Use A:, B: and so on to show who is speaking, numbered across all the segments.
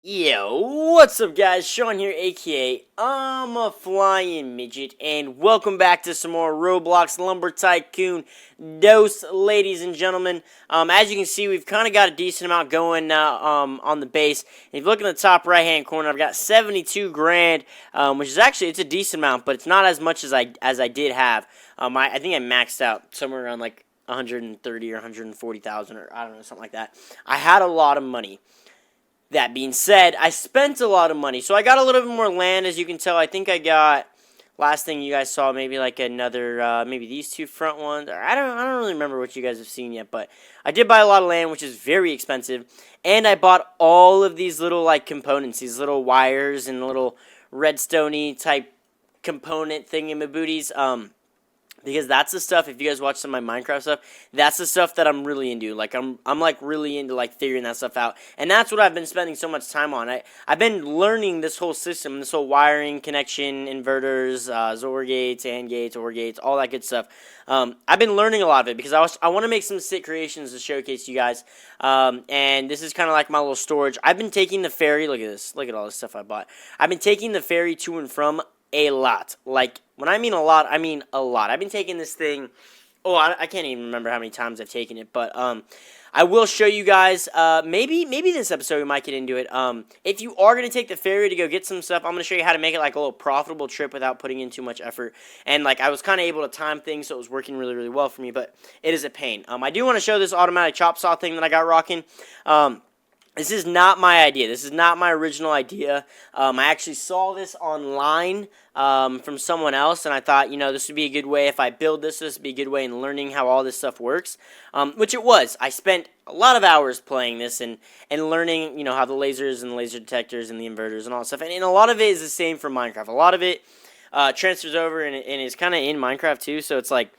A: Yo, what's up guys? Sean here, aka ImaFlyNmidget, and welcome back to some more Roblox Lumber Tycoon dose, ladies and gentlemen. As you can see, we've kind of got a decent amount going now on the base. And if you look in the top right-hand corner, I've got 72 grand, which is actually, it's a decent amount, but it's not as much as I did have. I think I maxed out somewhere around like 130 or 140,000 or I don't know, something like that. I had a lot of money. That being said, I spent a lot of money. So I got a little bit more land, as you can tell. I think I got, last thing you guys saw, maybe like another, maybe these two front ones. Or I don't really remember what you guys have seen yet. But I did buy a lot of land, which is very expensive. And I bought all of these little, like, components. These little wires and little redstone-y type component thingamabooties. Because that's the stuff, if you guys watch some of my Minecraft stuff, that's the stuff that I'm really into. Like, I'm like, really into, like, figuring that stuff out. And that's what I've been spending so much time on. I've been learning this whole system, this whole wiring, connection, inverters, XOR gates, AND gates, OR gates, all that good stuff. I've been learning a lot of it because I want to make some sick creations to showcase you guys. And this is kind of like my little storage. I've been taking the ferry, look at this, look at all this stuff I bought. I've been taking the ferry to and from a lot. Like, when I mean a lot, I mean a lot. I've been taking this thing, I can't even remember how many times I've taken it, but I will show you guys, maybe this episode we might get into it. If you are going to take the ferry to go get some stuff, I'm going to show you how to make it like a little profitable trip without putting in too much effort. And like, I was kind of able to time things, so it was working really, really well for me, but it is a pain. I do want to show this automatic chop saw thing that I got rocking. This is not my idea. This is not my original idea. I actually saw this online from someone else, and I thought, this would be a good way if I build this. This would be a good way in learning how all this stuff works, which it was. I spent a lot of hours playing this and learning, how the lasers and the laser detectors and the inverters and all that stuff. And a lot of it is the same for Minecraft. A lot of it transfers over and is kind of in Minecraft too. So it's like,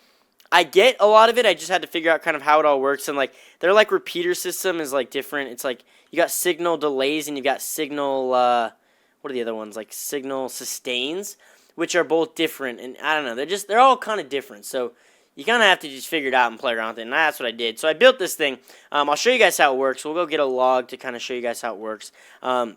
A: I get a lot of it. I just had to figure out kind of how it all works. And, like, their, like, repeater system is, like, different. It's, like, you got signal delays and you've got signal, what are the other ones? Like, signal sustains, which are both different. And I don't know. They're all kind of different. So you kind of have to just figure it out and play around with it. And that's what I did. So I built this thing. I'll show you guys how it works. We'll go get a log to kind of show you guys how it works. But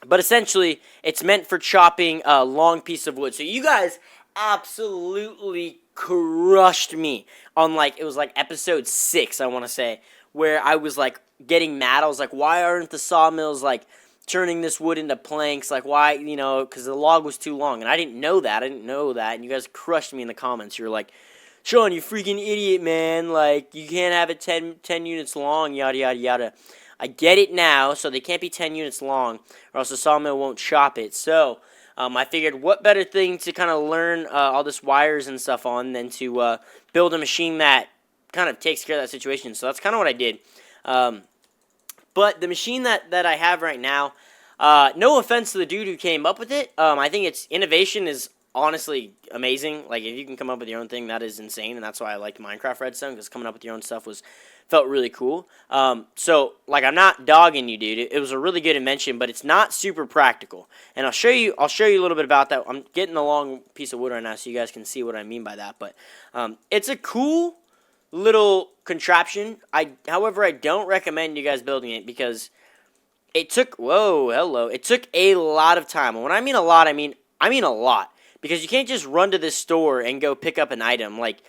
A: essentially, it's meant for chopping a long piece of wood. So you guys absolutely crushed me on, like, it was like episode 6, I want to say, where I was like getting mad. I was like, why aren't the sawmills like turning this wood into planks? Like, why, because the log was too long. And I didn't know that. And you guys crushed me in the comments. You were like, Sean, you freaking idiot, man. Like, you can't have it 10 units long, yada, yada, yada. I get it now, so they can't be 10 units long, or else the sawmill won't chop it. So I figured what better thing to kind of learn all this wires and stuff on than to build a machine that kind of takes care of that situation. So that's kind of what I did. But the machine that I have right now, no offense to the dude who came up with it, I think its innovation is honestly amazing. Like, if you can come up with your own thing, that is insane, and that's why I liked Minecraft Redstone, because coming up with your own stuff felt really cool. So, like, I'm not dogging you, dude. It was a really good invention, but it's not super practical. And I'll show you a little bit about that. I'm getting a long piece of wood right now so you guys can see what I mean by that. But it's a cool little contraption. However, I don't recommend you guys building it because it took, it took a lot of time. And when I mean a lot, I mean a lot. Because you can't just run to this store and go pick up an item. Like,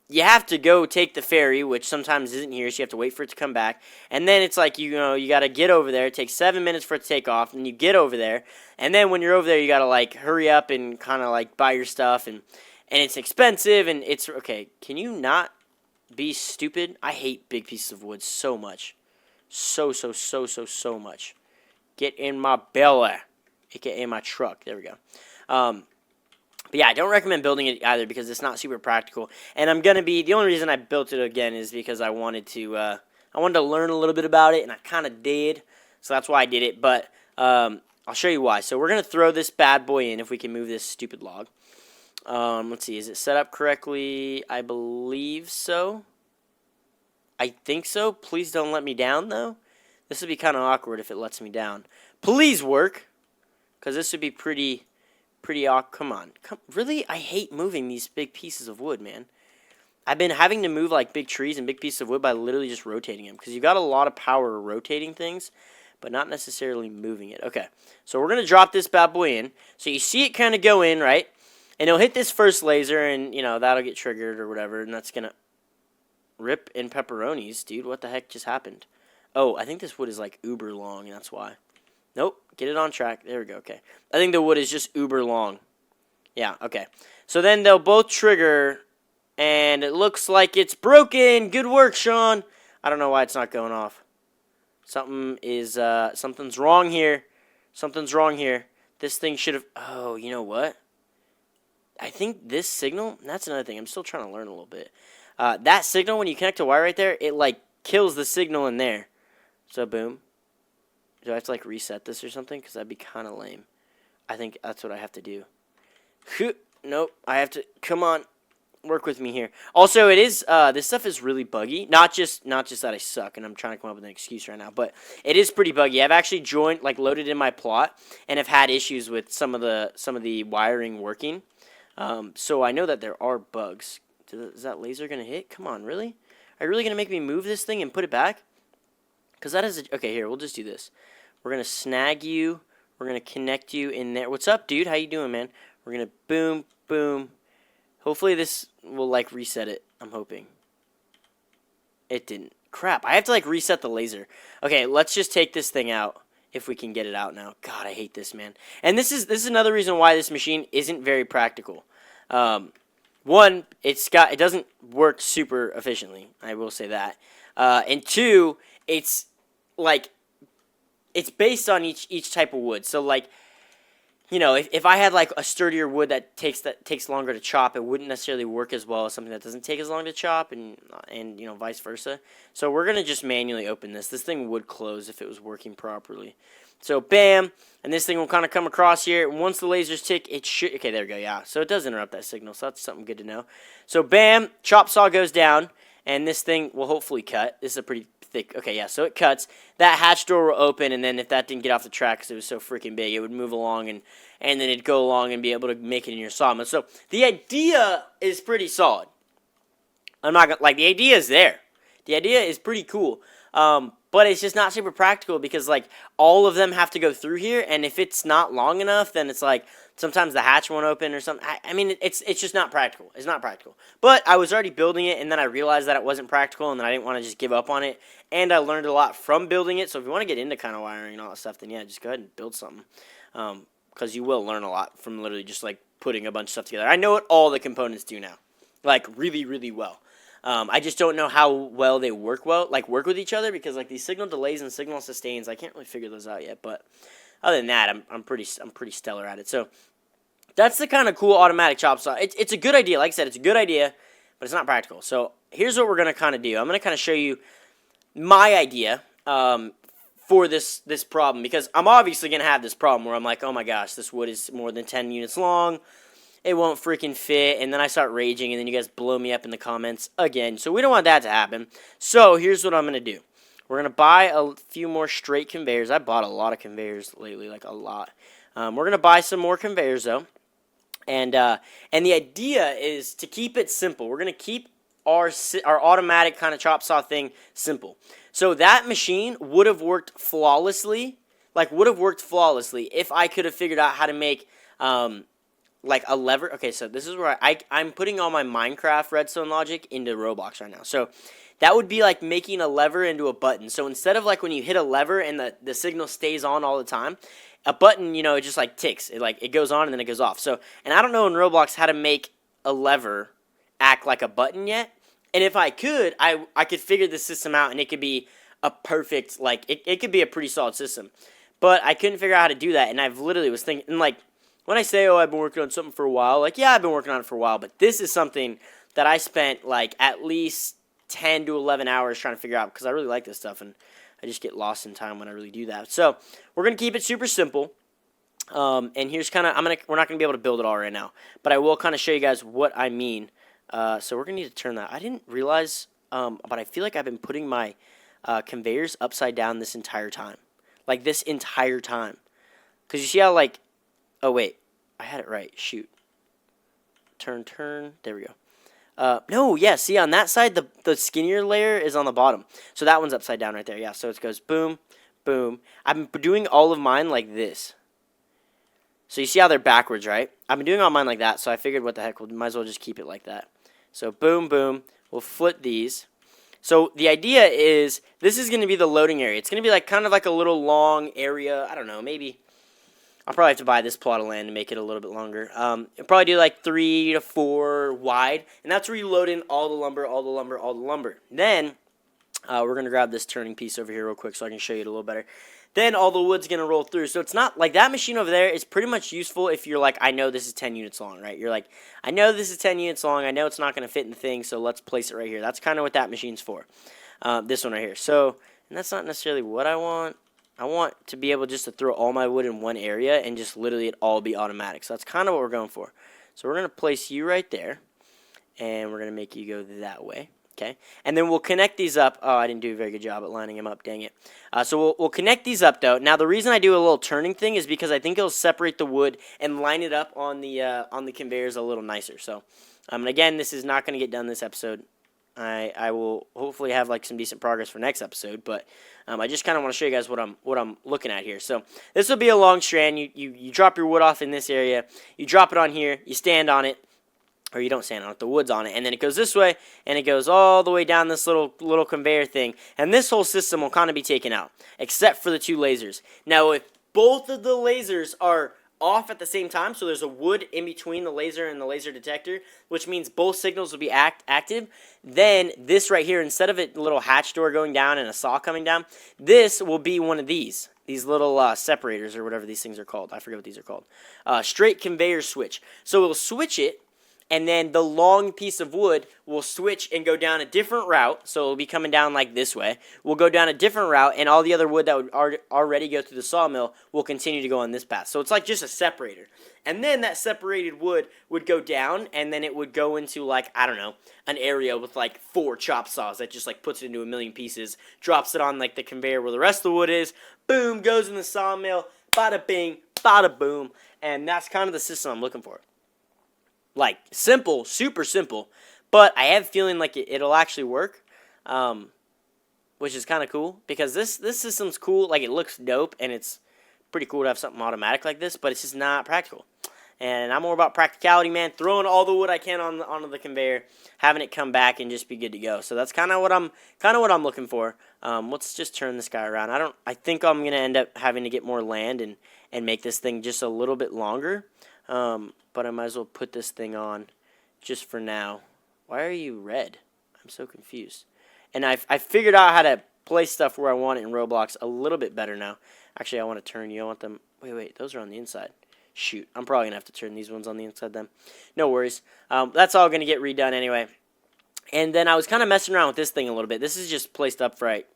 A: you have to go take the ferry, which sometimes isn't here, so you have to wait for it to come back. And then it's like, you got to get over there. It takes 7 minutes for it to take off, and you get over there. And then when you're over there, you got to, like, hurry up and kind of, like, buy your stuff. And it's expensive, and it's, okay, can you not be stupid? I hate big pieces of wood so much. So much. Get in my belly. AKA my truck. There we go. But yeah, I don't recommend building it either because it's not super practical. And the only reason I built it again is because I wanted to learn a little bit about it, and I kind of did. So that's why I did it. But I'll show you why. So we're going to throw this bad boy in if we can move this stupid log. Let's see, is it set up correctly? I believe so. I think so. Please don't let me down, though. This would be kind of awkward if it lets me down. Please work, because this would be pretty awkward. Come on. Really? I hate moving these big pieces of wood, man. I've been having to move, like, big trees and big pieces of wood by literally just rotating them, because you've got a lot of power rotating things, but not necessarily moving it. Okay, so we're going to drop this bad boy in. So you see it kind of go in, right? And it'll hit this first laser, and, you know, that'll get triggered or whatever, and that's going to rip in pepperonis. Dude, what the heck just happened? Oh, I think this wood is, like, uber long, and that's why. Nope, get it on track. There we go, okay. I think the wood is just uber long. Yeah, okay. So then they'll both trigger, and it looks like it's broken. Good work, Sean. I don't know why it's not going off. Something's wrong here. Something's wrong here. This thing should have... Oh, you know what? I think this signal... That's another thing. I'm still trying to learn a little bit. That signal, when you connect a wire right there, it, like, kills the signal in there. So, boom. Do I have to, like, reset this or something? Because that'd be kind of lame. I think that's what I have to do. Nope. I have to... Come on. Work with me here. Also, it is this stuff is really buggy. Not just that I suck and I'm trying to come up with an excuse right now, but it is pretty buggy. I've actually loaded in my plot and have had issues with some of the wiring working. So I know that there are bugs. Is that laser gonna hit? Come on, really? Are you really gonna make me move this thing and put it back? Because that is okay. Here, we'll just do this. We're gonna snag you. We're gonna connect you in there. What's up, dude? How you doing, man? We're gonna boom, boom. Hopefully this will, like, reset it. I'm hoping. It didn't. Crap. I have to, like, reset the laser. Okay, let's just take this thing out if we can get it out now. God, I hate this, man. And this is another reason why this machine isn't very practical. One, it doesn't work super efficiently. I will say that. And two, it's, like, it's based on each type of wood. So, like, you know, if I had, like, a sturdier wood that takes longer to chop, it wouldn't necessarily work as well as something that doesn't take as long to chop, and you know, vice versa. So we're going to just manually open this. This thing would close if it was working properly. So, bam, and this thing will kind of come across here. And once the lasers tick, it should... Okay, there we go, yeah. So it does interrupt that signal, so that's something good to know. So, bam, chop saw goes down, and this thing will hopefully cut. This is a pretty thick... Okay, yeah, so it cuts. That hatch door will open, and then if that didn't get off the track because it was so freaking big, it would move along, and then it'd go along and be able to make it in your sawmill. So the idea is pretty solid. I'm not gonna... Like, the idea is there. The idea is pretty cool. But it's just not super practical because, like, all of them have to go through here, and if it's not long enough, then it's like sometimes the hatch won't open or something. I mean, it's just not practical. It's not practical. But I was already building it, and then I realized that it wasn't practical, and then I didn't want to just give up on it. And I learned a lot from building it. So if you want to get into kind of wiring and all that stuff, then yeah, just go ahead and build something. Because you will learn a lot from literally just, like, putting a bunch of stuff together. I know what all the components do now, like, really, really well. I just don't know how well they work with each other, because, like, these signal delays and signal sustains, I can't really figure those out yet. But other than that, I'm pretty stellar at it. So that's the kind of cool automatic chop saw. It's a good idea. Like I said, it's a good idea, but it's not practical. So here's what we're gonna kind of do. I'm gonna kind of show you my idea for this problem, because I'm obviously gonna have this problem where I'm like, oh my gosh, this wood is more than 10 units long. It won't freaking fit, and then I start raging, and then you guys blow me up in the comments again. So we don't want that to happen. So here's what I'm going to do. We're going to buy a few more straight conveyors. I bought a lot of conveyors lately, like a lot. We're going to buy some more conveyors, though. And the idea is to keep it simple. We're going to keep our automatic kind of chop saw thing simple. So that machine would have worked flawlessly, if I could have figured out how to make... like a lever. Okay, so this is where I'm putting all my Minecraft redstone logic into Roblox right now. So that would be like making a lever into a button. So instead of like when you hit a lever and the signal stays on all the time, a button, you know, it just like ticks. It goes on and then it goes off. So, and I don't know in Roblox how to make a lever act like a button yet. And if I could, I could figure the system out, and it could be a perfect, like, it could be a pretty solid system. But I couldn't figure out how to do that, and I've literally was thinking, and like, when I say, oh, I've been working on something for a while, like, yeah, I've been working on it for a while, but this is something that I spent, like, at least 10 to 11 hours trying to figure out, because I really like this stuff, and I just get lost in time when I really do that. So, we're going to keep it super simple, and here's kind of, we're not going to be able to build it all right now, but I will kind of show you guys what I mean. So, we're going to need to turn that. I didn't realize, but I feel like I've been putting my conveyors upside down this entire time. Like, this entire time. Because you see how, like, oh, wait. I had it right. Shoot. Turn. There we go. No, yeah. See, on that side, the skinnier layer is on the bottom. So that one's upside down right there. Yeah, so it goes boom, boom. I've been doing all of mine like this. So you see how they're backwards, right? I've been doing all mine like that, so I figured what the heck, we might as well just keep it like that. So boom, boom. We'll flip these. So the idea is this is going to be the loading area. It's going to be like kind of like a little long area. I don't know, maybe I'll probably have to buy this plot of land to make it a little bit longer. I'll probably do like 3 to 4 wide, and that's where you load in all the lumber, all the lumber, all the lumber. Then we're going to grab this turning piece over here real quick so I can show you it a little better. Then all the wood's going to roll through. So it's not like that machine over there is pretty much useful if you're like, I know this is 10 units long, right? You're like, I know this is 10 units long. I know it's not going to fit in the thing, so let's place it right here. That's kind of what that machine's for. This one right here. So, and that's not necessarily what I want. I want to be able just to throw all my wood in one area and just literally it all be automatic. So that's kind of what we're going for. So we're going to place you right there, and we're going to make you go that way. Okay, and then we'll connect these up. Oh, I didn't do a very good job at lining them up. Dang it. So we'll connect these up, though. Now, the reason I do a little turning thing is because I think it'll separate the wood and line it up on the conveyors a little nicer. So, and again, this is not going to get done this episode. I will hopefully have like some decent progress for next episode, but I just kind of want to show you guys what I'm looking at here. So this will be a long strand. You drop your wood off in this area. You drop it on here. You stand on it. Or you don't stand on it, the wood's on it, and then it goes this way, and it goes all the way down this little conveyor thing, and this whole system will kind of be taken out, except for the 2 lasers. Now, if both of the lasers are off at the same time, so there's a wood in between the laser and the laser detector, which means both signals will be active, then this right here, instead of a little hatch door going down and a saw coming down, this will be one of these little separators, or whatever these things are called. I forget what these are called. Straight conveyor switch. So we'll switch it, and then the long piece of wood will switch and go down a different route. So it'll be coming down like this way. We'll go down a different route, and all the other wood that would already go through the sawmill will continue to go on this path. So it's like just a separator. And then that separated wood would go down, and then it would go into like, I don't know, an area with like 4 chop saws that just like puts it into a million pieces, drops it on like the conveyor where the rest of the wood is, boom, goes in the sawmill, bada bing, bada boom. And that's kind of the system I'm looking for. Like, simple, super simple, but I have a feeling like it'll actually work, which is kind of cool, because this system's cool, like, it looks dope, and it's pretty cool to have something automatic like this, but it's just not practical, and I'm more about practicality, man, throwing all the wood I can onto the conveyor, having it come back, and just be good to go. So that's kind of what I'm looking for. Let's just turn this guy around. I think I'm going to end up having to get more land and make this thing just a little bit longer, but I might as well put this thing on just for now. Why are you red? I'm so confused. And I figured out how to place stuff where I want it in Roblox a little bit better now. Actually, I want to turn you. I want them. Wait, those are on the inside. Shoot, I'm probably going to have to turn these ones on the inside then. No worries. That's all going to get redone anyway. And then I was kind of messing around with this thing a little bit. This is just placed up right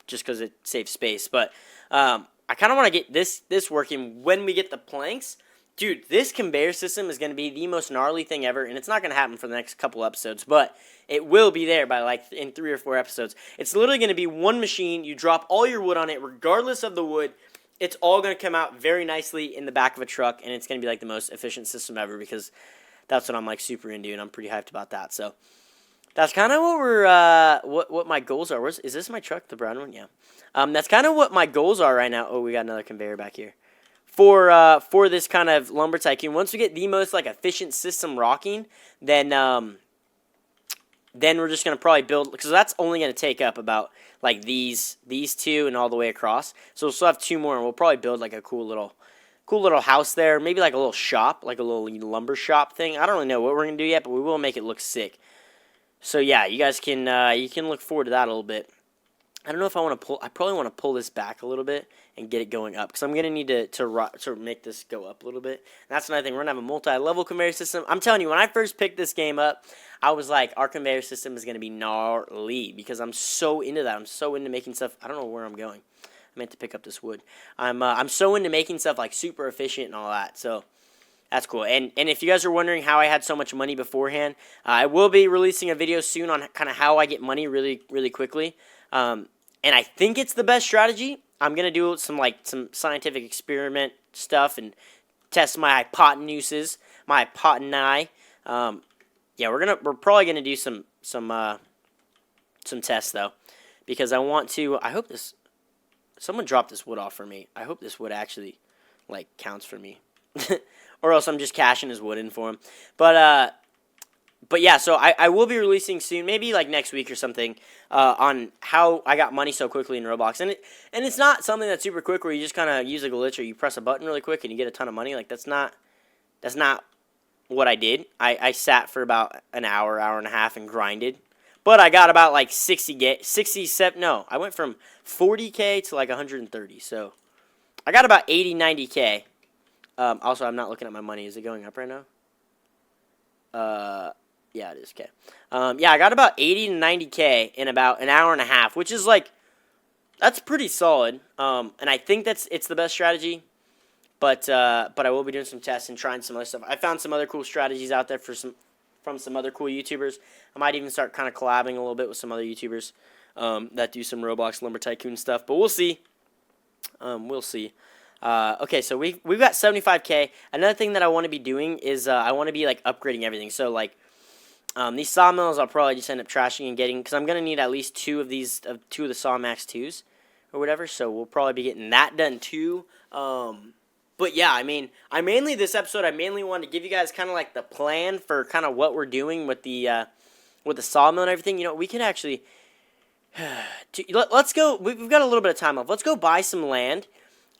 A: just because it saves space. But I kind of want to get this working when we get the planks. Dude, this conveyor system is going to be the most gnarly thing ever, and it's not going to happen for the next couple episodes, but it will be there by like in 3 or 4 episodes. It's literally going to be one machine. You drop all your wood on it, regardless of the wood. It's all going to come out very nicely in the back of a truck, and it's going to be like the most efficient system ever, because that's what I'm like super into, and I'm pretty hyped about that. So that's kind of what we're what my goals are. Is this my truck, the brown one? Yeah. That's kind of what my goals are right now. Oh, we got another conveyor back here. For this kind of lumber tycoon, once we get the most like efficient system rocking, then we're just gonna probably build, because that's only gonna take up about like these 2 and all the way across. So we'll still have 2 more, and we'll probably build like a cool little house there, maybe like a little shop, like a little lumber shop thing. I don't really know what we're gonna do yet, but we will make it look sick. So yeah, you guys can look forward to that a little bit. I don't know if I probably want to pull this back a little bit and get it going up, because I'm going to need to make this go up a little bit. And that's another thing. We're going to have a multi-level conveyor system. I'm telling you, when I first picked this game up, I was like, our conveyor system is going to be gnarly, because I'm so into that. I'm so into making stuff. I don't know where I'm going. I meant to pick up this wood. I'm so into making stuff like super efficient and all that. So that's cool. And if you guys are wondering how I had so much money beforehand, I will be releasing a video soon on kind of how I get money really, really quickly. And I think it's the best strategy. I'm going to do some scientific experiment stuff and test my hypotenuses, my hypotenuse. Yeah, we're probably going to do some tests though, because I want to, I hope this Someone dropped this wood off for me. I hope this wood actually, like, counts for me. Or else I'm just cashing his wood in for him. But yeah, so I will be releasing soon, maybe like next week or something, on how I got money so quickly in Roblox. And it's not something that's super quick where you just kind of use a glitch or you press a button really quick and you get a ton of money. Like, that's not what I did. I sat for about an hour and a half and grinded. But I got about like 67, no, I went from 40K to like 130. So I got about 80, 90K. Also, I'm not looking at my money. Is it going up right now? Yeah, it is. Okay. Yeah, I got about 80 to 90K in about an hour and a half, which is like, that's pretty solid. And I think it's the best strategy. But I will be doing some tests and trying some other stuff. I found some other cool strategies out there from some other cool YouTubers. I might even start kind of collabing a little bit with some other YouTubers that do some Roblox Lumber Tycoon stuff. But we'll see. We'll see. Okay, so we've got 75K. Another thing that I want to be doing is I want to be like upgrading everything. So like these sawmills, I'll probably just end up trashing and getting, because I'm gonna need at least two of the Sawmax 2s or whatever. So we'll probably be getting that done too. But yeah, I mean, this episode, I mainly wanted to give you guys kind of like the plan for kind of what we're doing with the sawmill and everything. You know, we can actually let's go. We've got a little bit of time left. Let's go buy some land.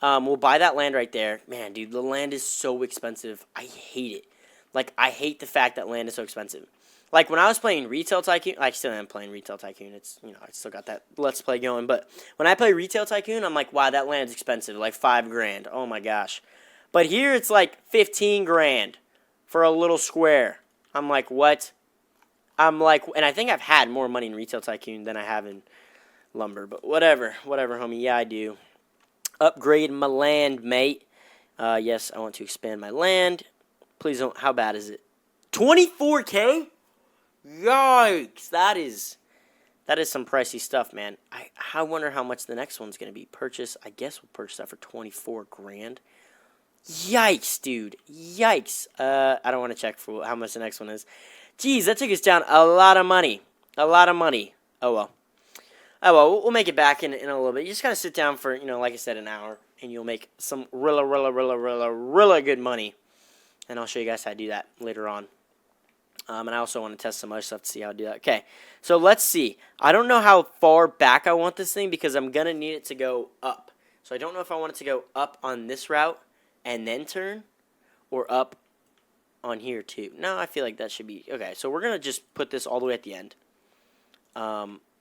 A: We'll buy that land right there. Man, dude, the land is so expensive. I hate it. Like, I hate the fact that land is so expensive. Like, when I was playing Retail Tycoon, I still am playing Retail Tycoon. It's, you know, I still got that Let's Play going. But when I play Retail Tycoon, I'm like, wow, that land's expensive. Like, $5 grand. Oh, my gosh. But here, it's like 15 grand for a little square. I'm like, what? I'm like, and I think I've had more money in Retail Tycoon than I have in Lumber. But whatever. Whatever, homie. Yeah, I do. Upgrade my land, mate. Yes, I want to expand my land. Please don't. How bad is it? 24K? Yikes! That is some pricey stuff, man. I wonder how much the next one's gonna be. Purchase. I guess we'll purchase that for 24 grand. Yikes, dude. Yikes. I don't want to check for how much the next one is. Jeez, that took us down a lot of money. A lot of money. Oh well. Oh well, we'll make it back in a little bit. You just gotta sit down for, you know, like I said, an hour, and you'll make some really good money. And I'll show you guys how to do that later on. And I also want to test some other stuff to see how to do that. Okay, so let's see. I don't know how far back I want this thing because I'm gonna need it to go up. So I don't know if I want it to go up on this route and then turn, or up on here too. No, I feel like that should be okay. So we're gonna just put this all the way at the end.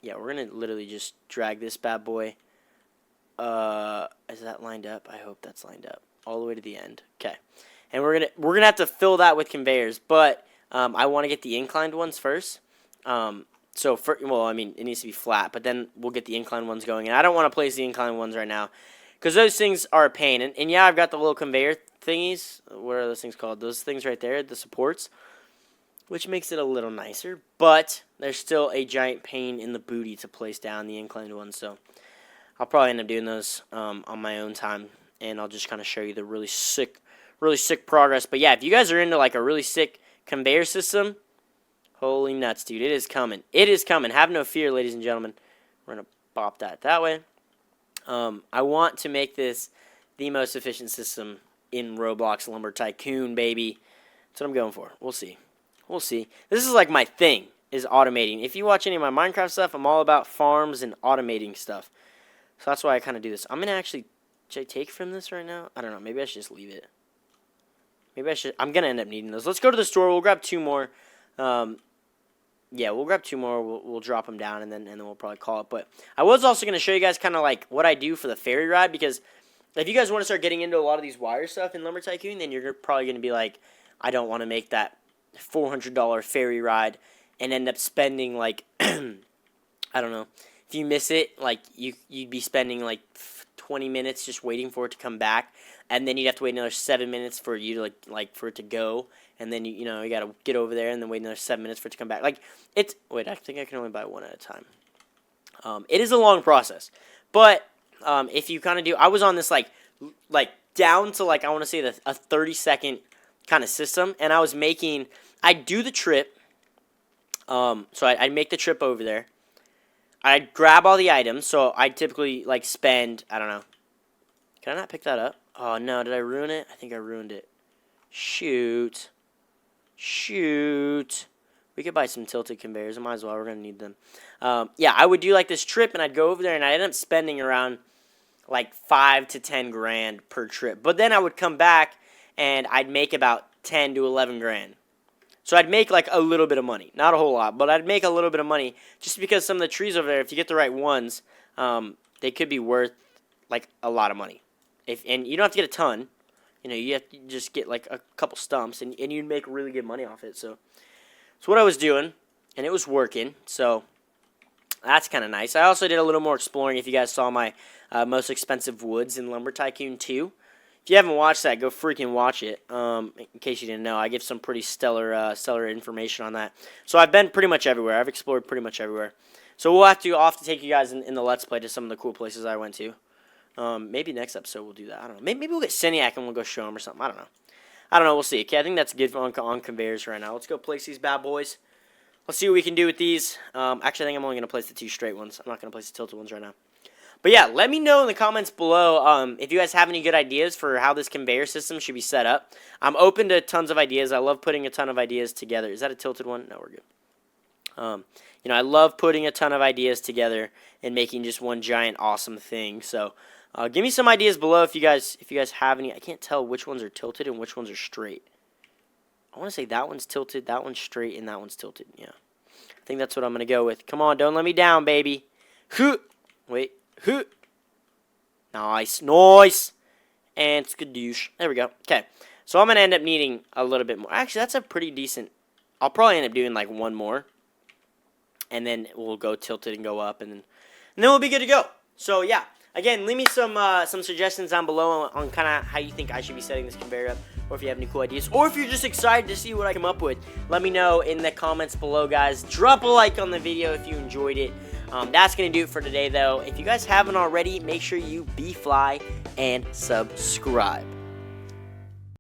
A: Yeah, we're gonna literally just drag this bad boy. Is that lined up? I hope that's lined up all the way to the end. Okay, and we're gonna have to fill that with conveyors, but I want to get the inclined ones first. Well, I mean, it needs to be flat, but then we'll get the inclined ones going, and I don't want to place the inclined ones right now because those things are a pain. And yeah, I've got the little conveyor thingies. What are those things called? Those things right there, the supports, which makes it a little nicer, but there's still a giant pain in the booty to place down the inclined ones, so I'll probably end up doing those on my own time, and I'll just kind of show you the really sick progress. But yeah, if you guys are into like a really sick conveyor system, holy nuts, dude, it is coming. It is coming. Have no fear, ladies and gentlemen. We're going to bop that way. I want to make this the most efficient system in Roblox Lumber Tycoon, baby. That's what I'm going for. We'll see. We'll see. This is like my thing, is automating. If you watch any of my Minecraft stuff, I'm all about farms and automating stuff. So that's why I kind of do this. I'm going to actually, should I take from this right now? I don't know. Maybe I should just leave it. Maybe I should. I'm going to end up needing those. Let's go to the store. We'll grab 2 more. Yeah, we'll grab 2 more. We'll drop them down, and then we'll probably call it. But I was also going to show you guys kind of like what I do for the ferry ride, because if you guys want to start getting into a lot of these wire stuff in Lumber Tycoon, then you're probably going to be like, I don't want to make that $400 ferry ride and end up spending like I don't know, if you miss it, like you'd be spending like 20 minutes just waiting for it to come back, and then you'd have to wait another 7 minutes for you to like for it to go, and then you know you gotta get over there and then wait another 7 minutes for it to come back. Like, it's, wait, I think I can only buy one at a time. It is a long process, but if you kind of do, I was on this like down to like, I want to say a 30-second kind of system, and I was making, I'd do the trip, so I'd make the trip over there, I'd grab all the items. So I typically like spend, I don't know. Can I not pick that up? Oh no, did I ruin it? I think I ruined it. Shoot. Shoot. We could buy some tilted conveyors. I might as well. We're going to need them. Yeah, I would do like this trip, and I'd go over there, and I'd end up spending around like 5 to 10 grand per trip. But then I would come back, and I'd make about 10 to 11 grand. So I'd make like a little bit of money. Not a whole lot, but I'd make a little bit of money just because some of the trees over there, if you get the right ones, they could be worth like a lot of money. And you don't have to get a ton. You know, you have to just get like a couple stumps, and you'd make really good money off it. So that's what I was doing, and it was working. So that's kind of nice. I also did a little more exploring. If you guys saw my most expensive woods in Lumber Tycoon 2. If you haven't watched that, go freaking watch it. In case you didn't know, I give some pretty stellar information on that. So I've been pretty much everywhere. I've explored pretty much everywhere. So I'll have to take you guys in the Let's Play to some of the cool places I went to. Maybe next episode we'll do that. I don't know. Maybe we'll get Seniac and we'll go show him or something. I don't know. We'll see. Okay, I think that's good on conveyors right now. Let's go place these bad boys. Let's see what we can do with these. Actually, I think I'm only going to place the 2 straight ones. I'm not going to place the tilted ones right now. But yeah, let me know in the comments below if you guys have any good ideas for how this conveyor system should be set up. I'm open to tons of ideas. I love putting a ton of ideas together. Is that a tilted one? No, we're good. You know, I love putting a ton of ideas together and making just one giant awesome thing. So give me some ideas below if you guys have any. I can't tell which ones are tilted and which ones are straight. I want to say that one's tilted, that one's straight, and that one's tilted. Yeah, I think that's what I'm going to go with. Come on, don't let me down, baby. Wait. Nice. And skadoosh. There we go. Okay, so I'm going to end up needing a little bit more. Actually, that's a pretty decent. I'll probably end up doing like one more. And then we'll go tilted and go up. And then we'll be good to go. So, yeah. Again, leave me some suggestions down below on kind of how you think I should be setting this conveyor up, or if you have any cool ideas, or if you're just excited to see what I come up with. Let me know in the comments below, guys. Drop a like on the video if you enjoyed it. That's going to do it for today, though. If you guys haven't already, make sure you be fly and subscribe.